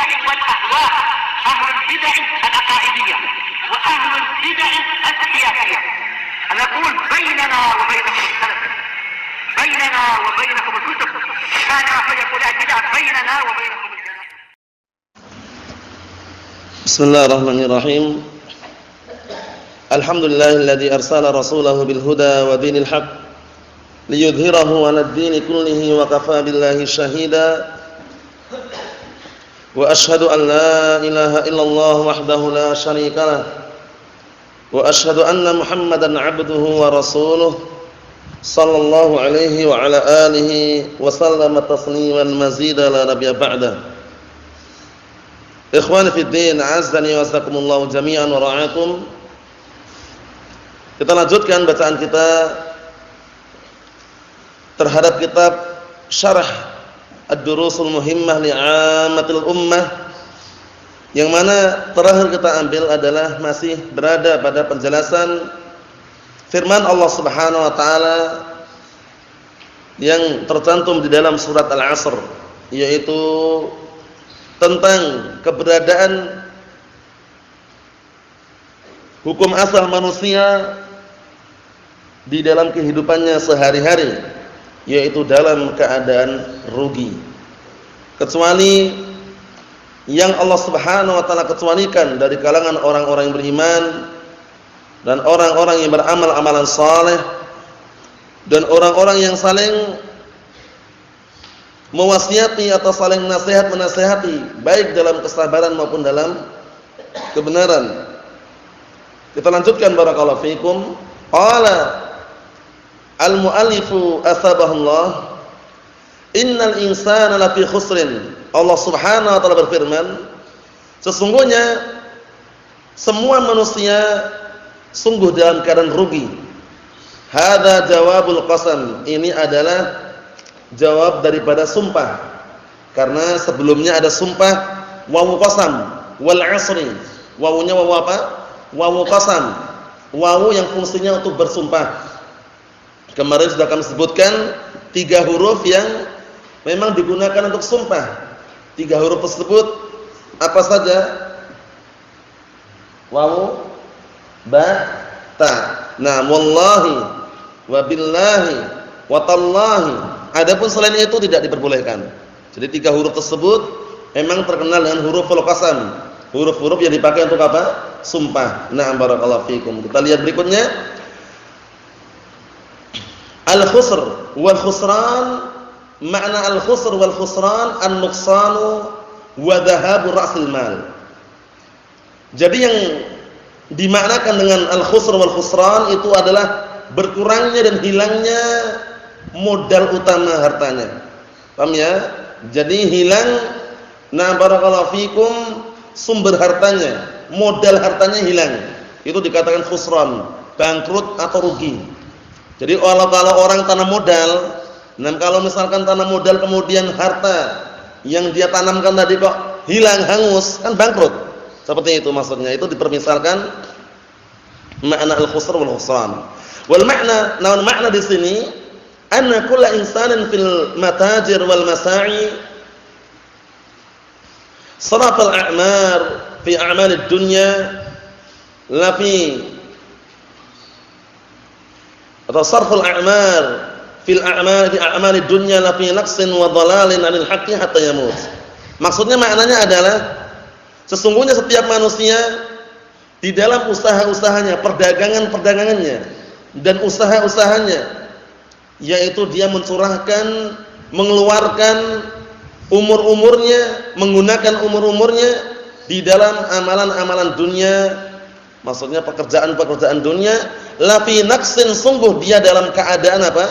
البدع والأهواء، أهل البدع العقائدية وأهل البدع السياسية. نقول بيننا وبينكم السلف، بيننا وبينكم الكتب، كان فيقول البدع بيننا وبينكم الجنة. بسم الله الرحمن الرحيم. الحمد لله الذي أرسل رسوله بالهدى ودين الحق ليظهره على الدين كله وكفى بالله شهيدا. وأشهد أن لا إله إلا الله وحده لا شريك له وأشهد أن محمدا عبده ورسوله صلى الله عليه وعلى آله وسلم تسليما مزيدا لا نبي بعده. Ikhwani fi din, azdani wa azakumullahu jami'an wa ra'akum. Kita lanjutkan bacaan kita terhadap kitab Syarah Ad-Durusul Muhimmah li'ammatil ummah, yang mana terakhir kita ambil adalah masih berada pada penjelasan firman Allah Subhanahu wa taala yang tercantum di dalam surat Al-Asr, yaitu tentang keberadaan hukum asal manusia di dalam kehidupannya sehari-hari, yaitu dalam keadaan rugi, kecuali yang Allah Subhanahu wa taala kecualikan dari kalangan orang-orang yang beriman dan orang-orang yang beramal amalan saleh dan orang-orang yang saling mewasiati atau saling menasihati baik dalam kesabaran maupun dalam kebenaran. Kita lanjutkan, barakallahu fikum. Qala al-muallifu asbahullah, innal insana lafi khusrin. Allah Subhanahu wa taala berfirman, sesungguhnya semua manusia sungguh dalam keadaan rugi. Hadza jawabul qasam. Ini adalah jawab daripada sumpah, karena sebelumnya ada sumpah wawu qasam wal 'asri. Wawunya wawu apa? Wawu qasam, wawu yang fungsinya untuk bersumpah. Kemarin sudah kami sebutkan 3 huruf yang memang digunakan untuk sumpah. 3 huruf tersebut apa saja? Wawu, ba, ta. Nah, wallahi wa billahi wa tallahi. Adapun selain itu tidak diperbolehkan. Jadi 3 huruf tersebut memang terkenal dengan huruful qasam, huruf-huruf yang dipakai untuk apa? Sumpah. Na'am, barakallahu fikum. Kita lihat berikutnya. Al-khusr wal khusran. Makna al-khusr wal khusran an-nuqsanu wa dhahabu ra'sil mal. Jadi yang dimaknakan dengan al-khusr wal khusran itu adalah berkurangnya dan hilangnya modal utama hartanya. Paham ya? Jadi hilang, nah barakallahu fikum, sumber hartanya, modal hartanya hilang. Itu dikatakan khusran, bangkrut atau rugi. Jadi kalau orang tanam modal, nah kalau misalkan tanam modal kemudian harta yang dia tanamkan tadi kok hilang, hangus, kan bangkrut. Seperti itu maksudnya. Itu dipermisalkan makna al-khusr wal khusran. Wal makna, namun makna di sini anna kulla insanin fil matajir wal masa'i saraf al-a'mar fi a'mal ad-dunya la fi atau sarf al-a'mar fil a'mal fi a'mal ad-dunya la fi naqsin wa dhalalin 'anil haqqi hatta yamut. Maksudnya maknanya adalah sesungguhnya setiap manusia di dalam usaha-usahanya, perdagangan-perdagangannya dan usaha-usahanya, yaitu dia mencurahkan, mengeluarkan umur-umurnya, menggunakan umur-umurnya di dalam amalan-amalan dunia, maksudnya pekerjaan-pekerjaan dunia, lafi naqsin, sungguh dia dalam keadaan apa?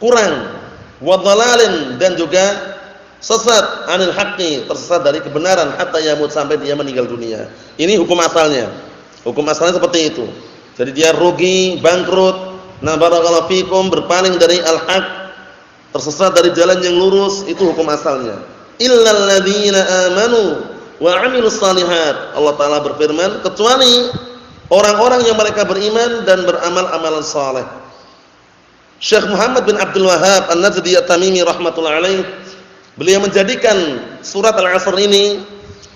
Kurang, wa dhalalin, dan juga sesat, anil haqqi, tersesat dari kebenaran, hatta yamut, sampai dia meninggal dunia. Ini hukum asalnya. Hukum asalnya seperti itu. Jadi dia rugi, bangkrut, nah barakallahu fikum, berpaling dari al-haq, tersesat dari jalan yang lurus, itu hukum asalnya. Illal ladzina amanu wa 'amilus shalihat. Allah taala berfirman, kecuali orang-orang yang mereka beriman dan beramal amalan saleh. Syekh Muhammad bin Abdul Wahhab An-Najdi At-Tamimi rahmatullahi alaih, beliau menjadikan surat Al-Asr ini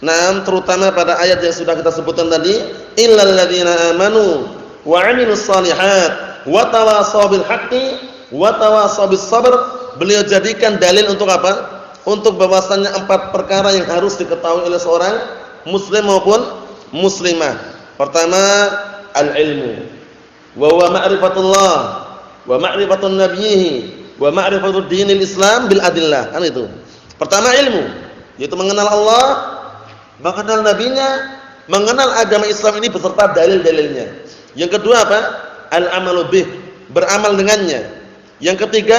Naam, terutama pada ayat yang sudah kita sebutkan tadi, illal ladzina amanu wa 'amilus shalihat wa tawasaw bil haqqi wa tawasaw bis sabr. Beliau jadikan dalil untuk apa? Untuk bahwasannya 4 perkara yang harus diketahui oleh seorang muslim maupun muslimah. Pertama, al-ilmu wa huwa ma'rifatullah wa ma'rifatun nabiyhi wa ma'rifatud dinil Islam bil adillah. Kan itu. Pertama ilmu, yaitu mengenal Allah, mengenal nabinya, mengenal agama Islam ini beserta dalil-dalilnya. Yang kedua apa? Al-amalu bih, beramal dengannya. Yang ketiga,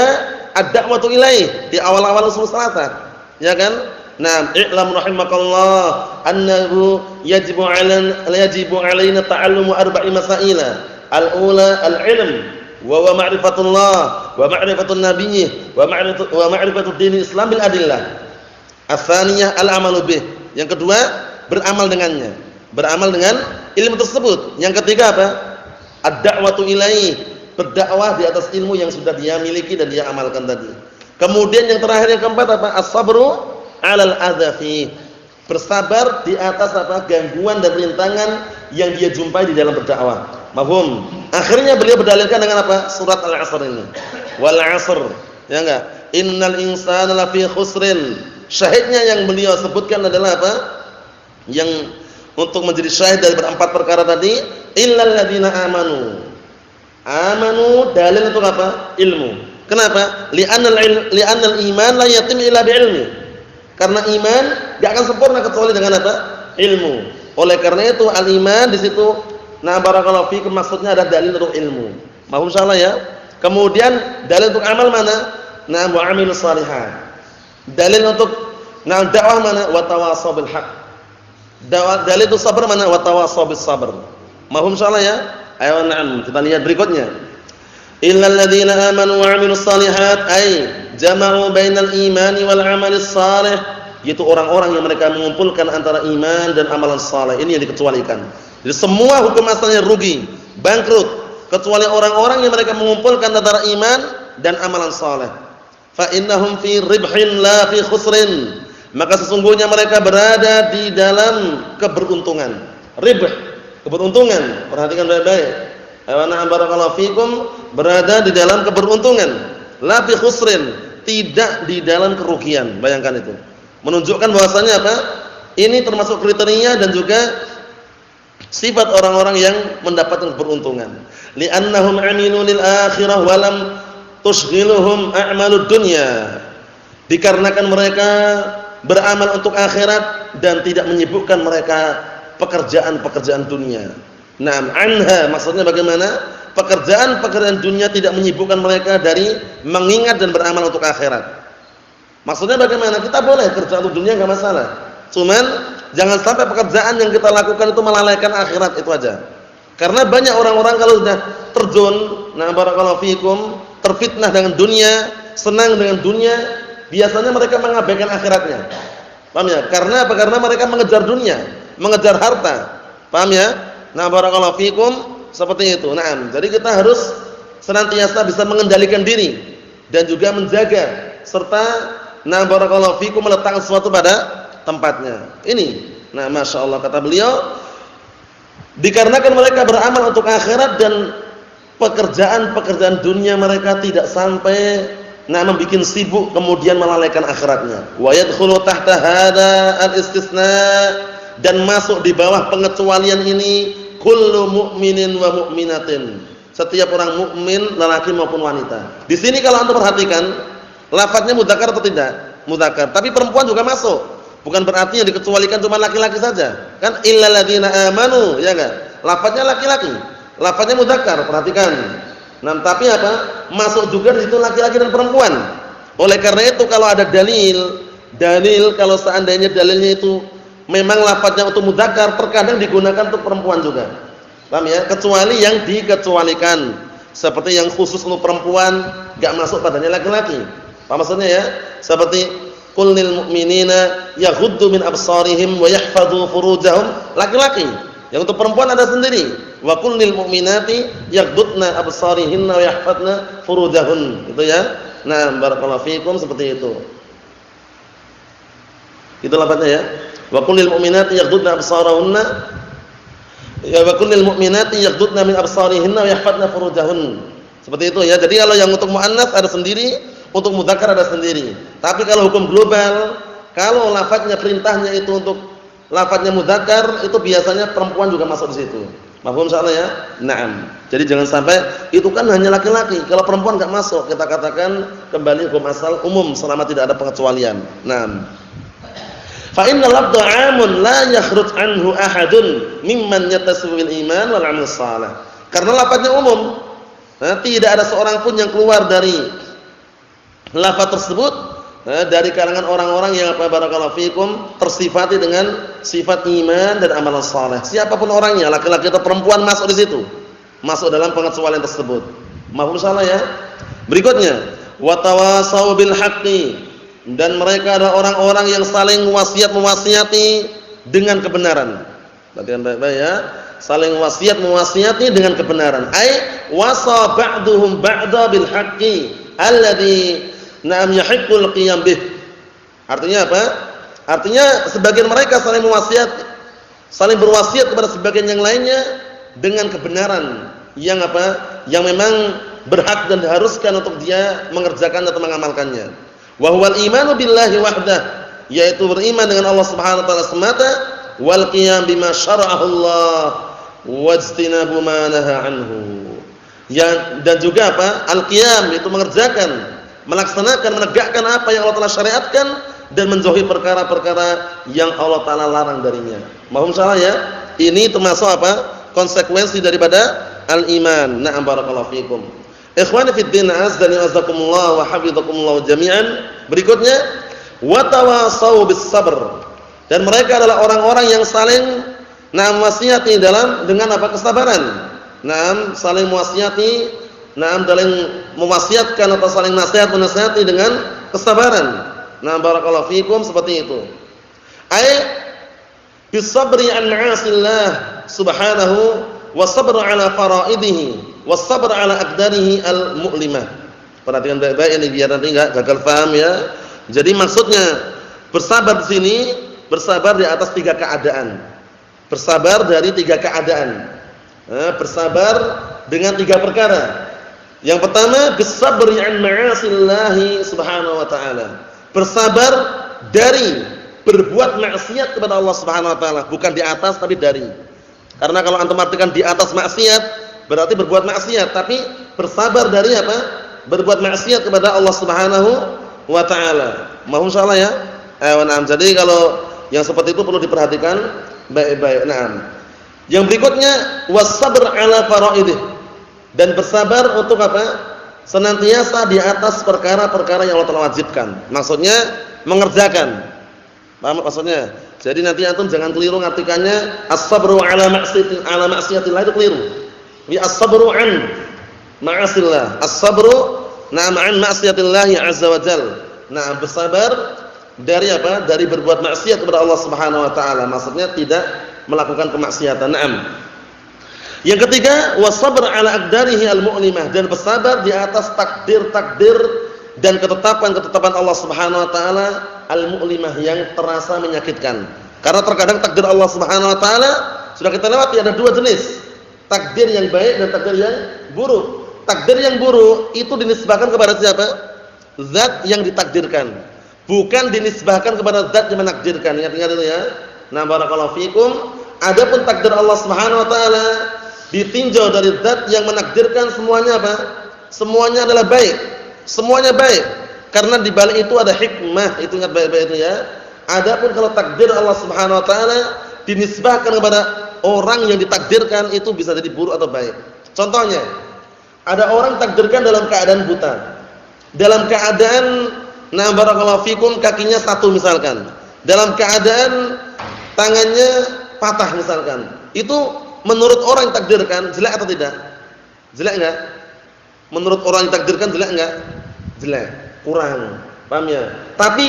ad-da'watu ilaih, di awal-awal usul salatah. Ya kan? Naam, i'lam rahimakallah annahu yajibu 'alaina ta'allumu arba'i masaila. Al-ula al-'ilm wa huwa ma'rifatullah wa ma'rifatun nabiyyi wa ma'rifatud dinil Islam bil adillah. Ats-tsaniyah al-amalu bih. Yang kedua, beramal dengannya. Beramal dengan ilmu tersebut. Yang ketiga apa? Ad-da'watu ilaih, berdakwah di atas ilmu yang sudah dia miliki dan dia amalkan tadi. Kemudian yang terakhir, yang keempat apa? As-sabru 'alal adzafi, bersabar di atas apa? Gangguan dan rintangan yang dia jumpai di dalam berdakwah. Mafhum? Akhirnya beliau berdalilkan dengan apa? Surat Al-'Asr ini. Wal 'asr. Ya enggak? Innal insana lafi khusrin. Syahidnya yang beliau sebutkan adalah apa? Yang untuk menjadi syahid dari 4 perkara tadi, illal ladzina amanu. Amanu dalil untuk apa? Ilmu. Kenapa? Li'annal iman la yatim illa bi'ilmi. Karena iman enggak akan sempurna kecuali dengan apa? Ilmu. Oleh karena itu al-iman di situ, nah barakallahu fikum, maksudnya ada dalil untuk ilmu. Mahum insyaallah ya. Kemudian dalil untuk amal mana? Nah, wa 'amilus shalihat. Dalil untuk dakwah mana? Wa tawasaw bil haqq. Dalil untuk sabar mana? Wa tawasaw bis sabr. Mahum insyaallah ya. Ayo na'am, kita lihat berikutnya. Illal ladzina amanu wa 'amilus shalihat ay jama'u bainal imani wal 'amalis shalih. Yaitu orang-orang yang mereka mengumpulkan antara iman dan amalan saleh. Ini yang dikecualikan. Jadi semua hukum asalnya rugi, bangkrut, kecuali orang-orang yang mereka mengumpulkan antara iman dan amalan saleh. Fa innahum fi ribhin la fi khusrin. Maka sesungguhnya mereka berada di dalam keberuntungan. Ribh, keberuntungan. Perhatikan baik-baik. Awana barakallahu fikum, berada di dalam keberuntungan. La fi khusrin, tidak di dalam kerugian. Bayangkan itu. Menunjukkan bahwasanya apa? Ini termasuk kriteria dan juga sifat orang-orang yang mendapatkan keberuntungan. Li'annahum 'amilu lil akhirah wa lam tushghiluhum a'malud dunya. Dikarenakan mereka beramal untuk akhirat dan tidak menyibukkan mereka pekerjaan-pekerjaan dunia. Naam, anha maksudnya bagaimana? Pekerjaan-pekerjaan dunia tidak menyibukkan mereka dari mengingat dan beramal untuk akhirat. Maksudnya bagaimana? Kita boleh kerja untuk dunia enggak masalah. Cuman jangan sampai pekerjaan yang kita lakukan itu melalaikan akhirat, itu aja. Karena banyak orang-orang kalau sudah terjun, nah barakallahu fikum, terfitnah dengan dunia, senang dengan dunia, biasanya mereka mengabaikan akhiratnya. Paham ya? Karena apa? Karena mereka mengejar dunia, mengejar harta. Paham ya? Nah barakallahu fikum, seperti itu. Nah, jadi kita harus senantiasa bisa mengendalikan diri dan juga menjaga serta nah barakallahu fikum meletakkan sesuatu pada tempatnya. Ini. Nah, masyaallah kata beliau, dikarenakan mereka beramal untuk akhirat dan pekerjaan-pekerjaan dunia mereka tidak sampai membuat sibuk kemudian melalaikan akhiratnya. Wa yadkhulu tahta hadza al-istisna, dan masuk di bawah pengecualian ini kullu mu'minin wa mu'minatin. Setiap orang mukmin lelaki maupun wanita. Di sini kalau antum perhatikan lafadznya mudzakkar atau tidak? Mudzakkar. Tapi perempuan juga masuk. Bukan berarti yang dikecualikan cuma laki-laki saja. Kan illal ladzina amanu, ya enggak? Lafadznya laki-laki. Lafadznya mudzakkar, perhatikan. Nah, tapi apa? Masuk juga di situ laki-laki dan perempuan. Oleh karena itu kalau ada dalil kalau seandainya dalilnya itu memang lafadznya untuk mudzakkar, terkadang digunakan untuk perempuan juga. Paham ya? Kecuali yang dikecualikan. Seperti yang khusus untuk perempuan enggak masuk padanya laki-laki. Apa maksudnya ya? Seperti qul lil mu'minina yaghuddu min absarihim wa yahfazu furujahum, laki-laki. Yang untuk perempuan ada sendiri. Wa qul lil mu'minati yaghuddna absarihinna wa yahfazna furujahun. Itu ya. Nah, barakallahu fikum, seperti itu. Itu lafaznya ya. Wa qul lil mu'minati yaghdudna absarahunna wa qul lil mu'minati yaghdudna min absarihinna wa yahfazna furujahun. Seperti itu ya. Jadi kalau yang untuk muannats ada sendiri, untuk mudzakkar ada sendiri. Tapi kalau hukum global, kalau lafadznya perintahnya itu untuk lafadznya mudzakkar, itu biasanya perempuan juga masuk di situ. Paham insyaallah ya? Naam. Jadi jangan sampai itu kan hanya laki-laki. Kalau perempuan enggak masuk, kita katakan kembali hukum asal umum selama tidak ada pengecualian. Naam. Fa innal labda 'amun la yakhruj anhu ahadun mimman yattasifu bil iman wal 'amal shalih. Karena lafadznya umum. Tidak ada seorang pun yang keluar dari lafaz tersebut dari kalangan orang-orang yang apa barakallahu fikum tersifati dengan sifat iman dan amalan saleh. Siapapun orangnya, laki-laki atau perempuan masuk di situ. Masuk dalam pengecualian tersebut. Mahfum salah ya? Berikutnya, wa tawasau bil haqqi, dan mereka adalah orang-orang yang saling wasiat-mewasiati dengan kebenaran. Perhatikan baik-baik ya. Saling wasiat mewasiati dengan kebenaran. Ai wasa ba'duhum ba'da bil haqqi alladhi na'am yahiqqul qiyam bih. Artinya apa? Artinya sebagian mereka saling mewasiat, saling berwasiat kepada sebagian yang lainnya dengan kebenaran yang apa? Yang memang berhak dan diharuskan untuk dia mengerjakan atau mengamalkannya. Wa huwal imanu billahi wahdah, yaitu beriman dengan Allah Subhanahu wa taala semata, wal qiyam bima syara'ahu Allah wajtinabu ma naha anhu. Dan juga apa? Al-qiyam itu mengerjakan, melaksanakan, menegakkan apa yang Allah Taala syariatkan dan menjauhi perkara-perkara yang Allah Taala larang darinya. Mohon salah ya. Ini termasuk apa? Konsekuensi daripada al-iman. Na'am barakallahu fikum. Ikhwani fid din, azza wa jazakumullah wa hafizakumullah jami'an. Berikutnya, wa tawasau bis sabr. Dan mereka adalah orang-orang yang saling wasiati dengan apa? Kesabaran. Saling mewasiati, dalam mewasiatkan atau saling nasihat-menasihati dengan kesabaran. Barakallahu fikum, seperti itu. Ai bisabri an ma'asillah subhanahu wa sabr ala faraidihi wa sabr ala aqdarihi al-mu'limah. Perhatikan baik-baik ini biar nanti enggak gagal paham ya. Jadi maksudnya bersabar di sini, bersabar di atas 3 keadaan. Bersabar dari 3 keadaan. Bersabar dengan 3 perkara. Yang pertama, bisabri an ma'asillahi subhanahu wa ta'ala. Bersabar dari berbuat maksiat kepada Allah Subhanahu wa taala, bukan di atas tapi dari. Karena kalau antum artikan di atas maksiat, berarti berbuat maksiat, tapi bersabar dari apa? Berbuat maksiat kepada Allah Subhanahu wa taala. Mohon salah ya. Jadi kalau yang seperti itu perlu diperhatikan baik-baik. Yang berikutnya, wasabr ala faraidih. Dan bersabar untuk apa? Senantiasa di atas perkara-perkara yang Allah telah wajibkan. Maksudnya mengerjakan. Paham maksudnya? Jadi nanti antum jangan keliru ngartikannya as-sabru ala maksiatillah, itu keliru. Bi as-sabru an ma'asillah. As-sabru an maksiatillah azza wa jalla. Bersabar dari apa? Dari berbuat maksiat kepada Allah Subhanahu wa taala. Maksudnya tidak melakukan kemaksiatan. Yang ketiga, wasabr ala aqdarihi al-mu'limah, dan bersabar di atas takdir-takdir dan ketetapan-ketetapan Allah Subhanahu wa taala al-mu'limah yang terasa menyakitkan. Karena terkadang takdir Allah Subhanahu wa taala sudah kita lewati, ada 2 jenis. Takdir yang baik dan takdir yang buruk. Takdir yang buruk itu dinisbahkan kepada siapa? Zat yang ditakdirkan. Bukan dinisbahkan kepada zat yang menakdirkan. Ingat-ingat itu ya. Barakallahu fikum. Adapun takdir Allah Subhanahu wa taala ditinjau dari zat yang menakdirkan, semuanya apa? Semuanya adalah baik. Semuanya baik. Karena di balik itu ada hikmah. Itu ingat baik-baik itu ya. Adapun kalau takdir Allah Subhanahu wa taala dinisbahkan kepada orang yang ditakdirkan, itu bisa jadi buruk atau baik. Contohnya, ada orang takdirkan dalam keadaan buta. Dalam keadaan barakallahu fikum kakinya 1 misalkan. Dalam keadaan tangannya patah misalkan. Itu menurut orang yang takdirkan jelek atau tidak? Jelek enggak? Menurut orang yang takdirkan jelek enggak? Jelek, kurang. Paham ya? Tapi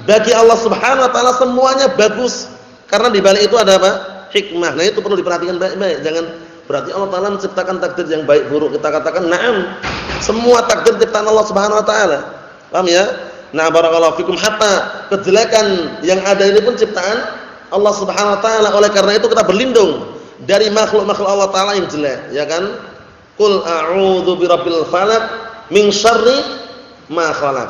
bagi Allah Subhanahu wa taala semuanya bagus. Karena di balik itu ada apa? Hikmah. Nah, itu perlu diperhatikan baik-baik. Jangan berarti Allah taala menciptakan takdir yang baik buruk. Kita katakan na'am. Semua takdir ciptaan Allah Subhanahu wa taala. Paham ya? Barakallahu fikum, hatta kejelekan yang ada ini pun ciptaan Allah Subhanahu wa taala. Oleh karena itu kita berlindung dari makhluk-makhluk Allah taala yang jelek, ya kan? Qul a'udzu birabbil falaq min syarri ma khalaq.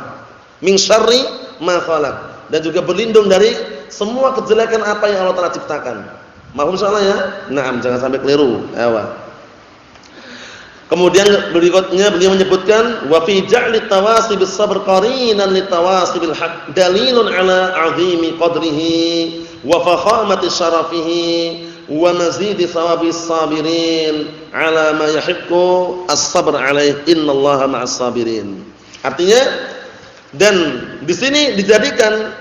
Min syarri ma khalaq. Dan juga berlindung dari semua kejelekan apa yang Allah taala ciptakan. Mahum insyaallah ya? Naam, jangan sampai keliru. Ayo. Kemudian berikutnya beliau menyebutkan wa fi ja'li tawasi bis sabr qarinan li tawasi bil haqq dalilun ala 'azimi qadrihi wa fakhamati syarafihi wa mazidi thawabis sabirin ala ma yahiqqu as-sabr 'alaihi innallaha ma'as sabirin. Artinya, dan di sini dijadikan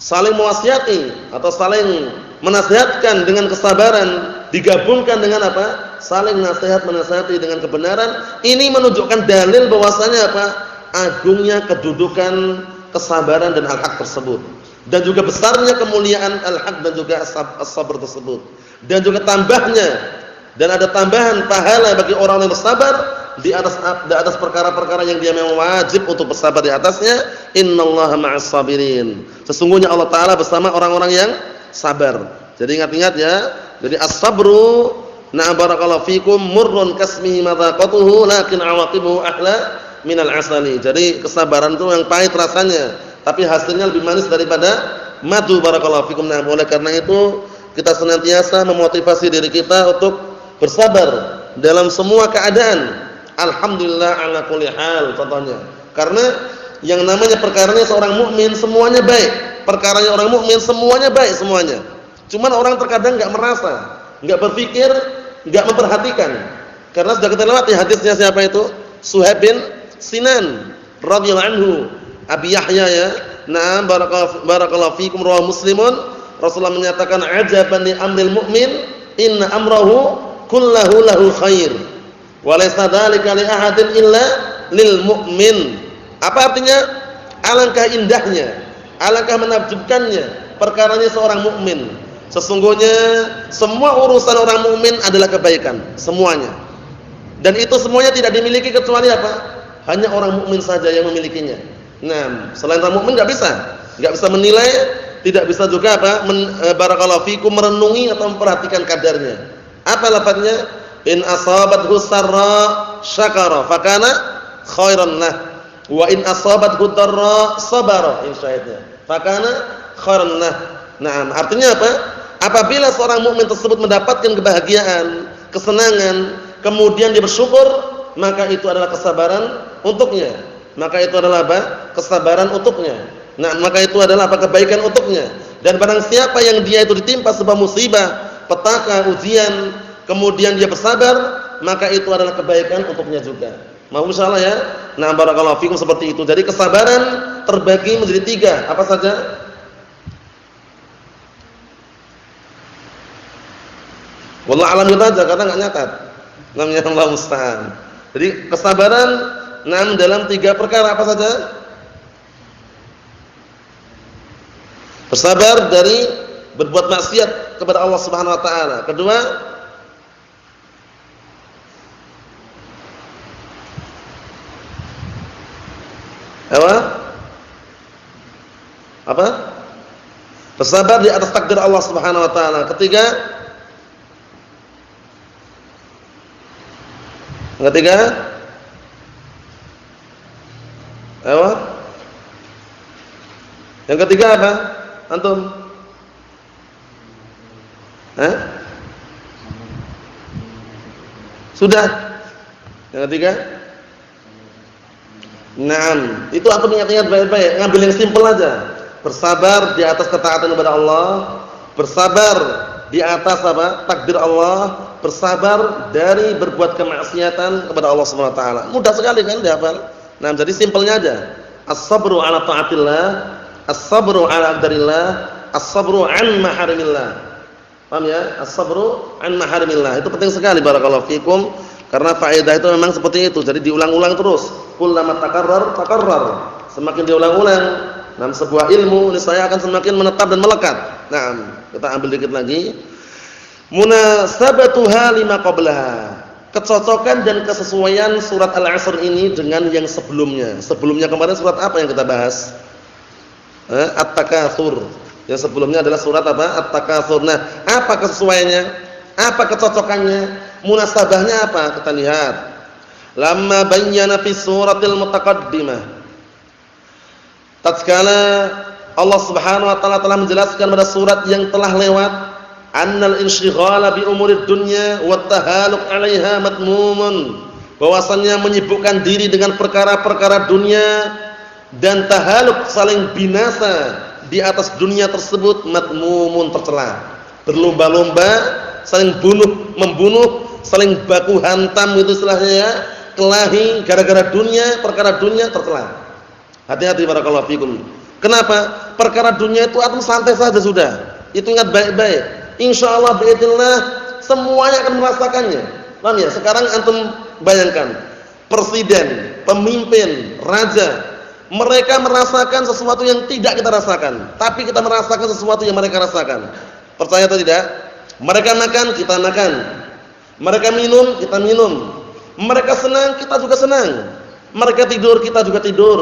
saling mewasiati atau saling menasihatkan dengan kesabaran digabungkan dengan apa? Saling nasihat menasihati dengan kebenaran. Ini menunjukkan dalil bahwasanya apa? Agungnya kedudukan kesabaran dan al-haq tersebut. Dan juga besarnya kemuliaan al-haq dan juga as-sabr tersebut. Dan juga tambahnya, dan ada tambahan pahala bagi orang yang bersabar di atas perkara-perkara yang dia memang wajib untuk bersabar di atasnya. Innallaha ma'as sabirin. Sesungguhnya Allah taala bersama orang-orang yang sabar. Jadi ingat-ingat ya. Jadi as-sabru na'am barakallahu fikum murrun kasmihi madaqatuhu lakin awaqibuhu ahla minal asali. Jadi kesabaran itu yang pahit rasanya, tapi hasilnya lebih manis daripada madu barakallahu fikum. Nah, oleh karena itu kita senantiasa memotivasi diri kita untuk bersabar dalam semua keadaan. Alhamdulillah ala kulli hal contohnya. Karena yang namanya perkaranya seorang mukmin semuanya baik. Perkaranya orang mukmin semuanya baik semuanya. Cuman orang terkadang enggak merasa, enggak berpikir, enggak memperhatikan. Karena sudah kita lewati hadisnya siapa itu? Suhaib bin Sinan radhiyallahu anhu, Abi Yahya ya. Na'am barakallahu fikum rawahu Muslimun. Rasulullah menyatakan ajaban li amril mu'min inna amrahu kullahu lahu khair. Wa laysa dzalika li ahadin illa lil mu'min. Apa artinya? Alangkah indahnya, alangkah menakjubkannya perkaranya seorang mukmin. Sesungguhnya semua urusan orang mukmin adalah kebaikan, semuanya. Dan itu semuanya tidak dimiliki kecuali apa? Hanya orang mukmin saja yang memilikinya. Nah, selain orang mukmin enggak bisa menilai, tidak bisa juga apa? Barakallahu fikum merenungi atau memperhatikan kadarnya. Apa lafadznya? In asabathu sarra syakara fakana khairan lah. Wa in asabathu darra sabara insyaallah. Fakana khairan lah. Nah, artinya apa? Apabila seorang mukmin tersebut mendapatkan kebahagiaan, kesenangan, kemudian dia bersyukur, maka itu adalah kesabaran untuknya. Maka itu adalah apa? Kesabaran untuknya. Nah, maka itu adalah apa? Kebaikan untuknya. Dan barang siapa yang dia itu ditimpa sebuah musibah, petaka, ujian, kemudian dia bersabar, maka itu adalah kebaikan untuknya juga. Mau insyaallah ya. Nah, barakallahu fikum seperti itu. Jadi kesabaran terbagi menjadi 3. Apa saja? Wallahu a'lam bishawab karena enggak nyatat. Namanya Allah musta'an. Jadi kesabaran dalam 3 perkara apa saja? Bersabar dari berbuat maksiat kepada Allah Subhanahu wa taala. Kedua, apa? Bersabar di atas takdir Allah Subhanahu wa taala. Ketiga, yang ketiga apa? Antum? Sudah? Yang ketiga? Naam, itu antum ingat-ingat baik-baik, ngambil yang simpel aja. Bersabar di atas ketaatan kepada Allah, bersabar di atas apa? Takdir Allah, bersabar dari berbuat kemaksiatan kepada Allah Subhanahu wa taala. Mudah sekali kan dihafal. Nah, jadi simpelnya aja. As-sabru 'ala ta'atillah, as-sabru 'ala aqdarillah, as-sabru 'an maharimillah. Paham ya? As-sabru 'an maharimillah. Itu penting sekali barakallahu fikum karena faedah itu memang seperti itu. Jadi diulang-ulang terus. Kullama takarrar. Semakin diulang-ulang, sebuah ilmu niscaya akan semakin menetap dan melekat. Nah, kita ambil dikit lagi. Munasabatuha lima qablaha. Kecocokan dan kesesuaian surat Al-'Asr ini dengan yang sebelumnya. Sebelumnya kemarin surat apa yang kita bahas? At-Takatsur. Yang sebelumnya adalah surat apa? At-Takatsur. Nah, apa kesesuaiannya? Apa kecocokannya? Munasabahnya apa? Kita lihat. Lamma bayyana fi suratil mutaqaddimah. Tatkala Allah Subhanahu wa taala telah menjelaskan pada surat yang telah lewat, annal inshighala bi umurid dunya wat tahaluq 'alaiha madmumun. Bahwasannya menyibukkan diri dengan perkara-perkara dunia dan tahaluk saling binasa di atas dunia tersebut madmumun tercela. Berlomba-lomba saling membunuh, saling baku hantam itu istilahnya ya, kelahi gara-gara dunia, perkara dunia tercela. Hati-hati barakallahu fikum. Kenapa? Perkara dunia itu antum santai saja sudah. Itu ingat baik-baik. Insyaallah biidznillah semuanya akan merasakannya. Paham ya? Sekarang antum bayangkan presiden, pemimpin, raja, mereka merasakan sesuatu yang tidak kita rasakan, tapi kita merasakan sesuatu yang mereka rasakan. Percaya atau tidak? Mereka makan, kita makan. Mereka minum, kita minum. Mereka senang, kita juga senang. Mereka tidur, kita juga tidur.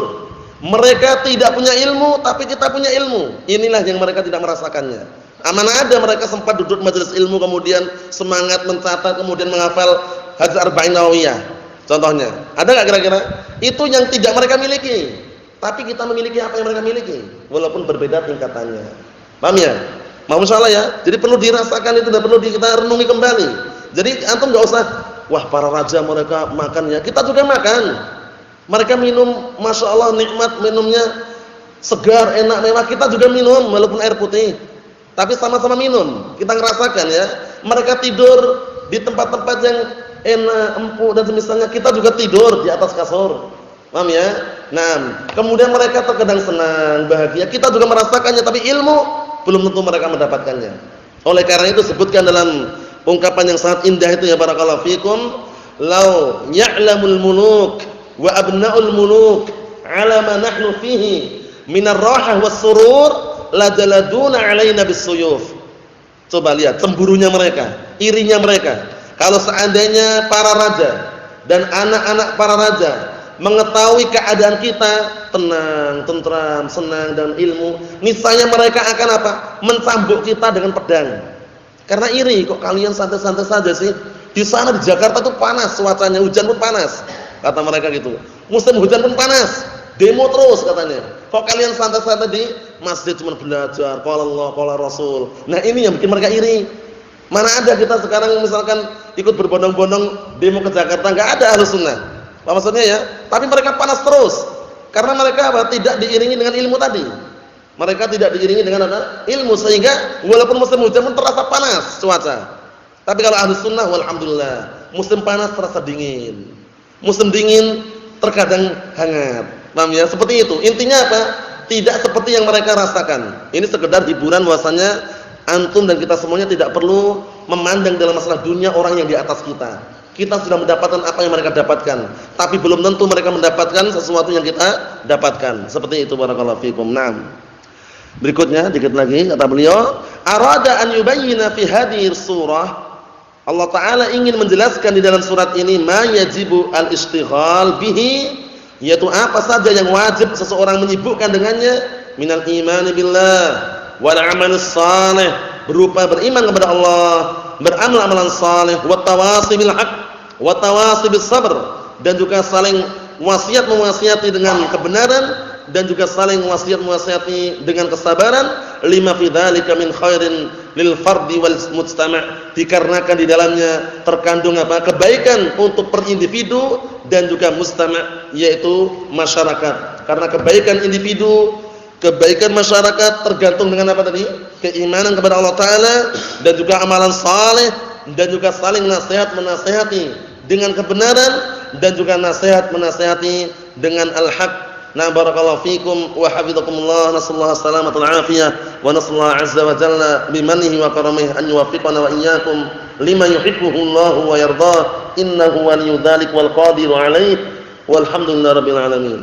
Mereka tidak punya ilmu, tapi kita punya ilmu. Inilah yang mereka tidak merasakannya. Mana ada mereka sempat duduk majelis ilmu, kemudian semangat mencatat, kemudian menghafal hadis arba'in nawawiyah. Contohnya, ada nggak kira-kira? Itu yang tidak mereka miliki. Tapi kita memiliki apa yang mereka miliki, walaupun berbeda tingkatannya. Paham ya? Mau insyaallah ya. Jadi perlu dirasakan itu dan perlu kita renungi kembali. Jadi antum enggak usah, wah para raja mereka makan ya, kita juga makan. Mereka minum, masya Allah nikmat minumnya, segar, enak, mewah. Kita juga minum walaupun air putih. Tapi sama-sama minum. Kita ngerasakan ya. Mereka tidur di tempat-tempat yang enak, empuk dan semisalnya, kita juga tidur di atas kasur. Paham ya? Nah, kemudian mereka terkadang senang, bahagia. Kita juga merasakannya, tapi ilmu belum tentu mereka mendapatkannya. Oleh karena itu sebutkan dalam ungkapan yang sangat indah itu ya barakallahu fikum, "Lau ya'lamul muluk wa abna'ul muluk 'ala ma nahnu fihi minar rahah was surur la jaladuna 'alaina bis-suyuf." Coba lihat cemburunya mereka, irinya mereka. Kalau seandainya para raja dan anak-anak para raja mengetahui keadaan kita tenang, tentram, senang dan ilmu, niscaya mereka akan apa? Mencambuk kita dengan pedang. Karena iri, kok kalian santai-santai saja sih? Di sana di Jakarta tuh panas cuacanya, hujan pun panas. Kata mereka gitu. Musim hujan pun panas, demo terus katanya. Kok kalian santai-santai di masjid cuma belajar, qala Allah, qala Rasul. Nah, ini yang bikin mereka iri. Mana ada kita sekarang misalkan ikut berbondong-bondong demo ke Jakarta, enggak ada Ahlus Sunnah. Apa maksudnya ya? Tapi mereka panas terus. Karena mereka apa? Tidak diiringi dengan ilmu tadi. Mereka tidak diiringi dengan apa? Ilmu, sehingga walaupun musim hujan pun terasa panas cuaca. Tapi kalau Ahlus Sunnah walhamdulillah, musim panas terasa dingin. Musim dingin terkadang hangat. Paham ya? Seperti itu. Intinya apa? Tidak seperti yang mereka rasakan. Ini sekedar hiburan bahwasanya antum dan kita semuanya tidak perlu memandang dalam masalah dunia orang yang di atas kita. Kita sudah mendapatkan apa yang mereka dapatkan, tapi belum tentu mereka mendapatkan sesuatu yang kita dapatkan. Seperti itu barakallahu fikum. Naam. Berikutnya dikit lagi kata beliau, arada an yubayyina fi hadhihi surah. Allah taala ingin menjelaskan di dalam surat ini ma yajibu al-istighal bihi, yaitu apa saja yang wajib seseorang menyibukkan dengannya minal imani billah wal amalus salih, berupa beriman kepada Allah, beramal amalan saleh, wa tawasi bil haqq wa tawasi bis sabr, dan juga saling wasiat mewasiati dengan kebenaran dan juga saling wasiat mewasiati dengan kesabaran, lima fi dzalika min khairin lil fardi wal mujtama', dikarenakan di dalamnya terkandung apa? Kebaikan untuk per individu dan juga mujtama', yaitu masyarakat. Karena kebaikan individu, kebaikan masyarakat tergantung dengan apa tadi? Keimanan kepada Allah Ta'ala dan juga amalan saleh, dan juga saling nasihat menasihati dengan kebenaran dan juga nasihat menasihati dengan al-haq. Nah, barakallahu fikum wa hafizakumullah, nasallahu salamatal afiyah wa nasallahu azza wa jalla bimanihi wa karamihi an yuwaffiqana wa iyyakum lima yuhibbuhu Allah wa yardah, innahu waliyyu dzalik wal qadiru alaihi, walhamdulillahi rabbil alamin.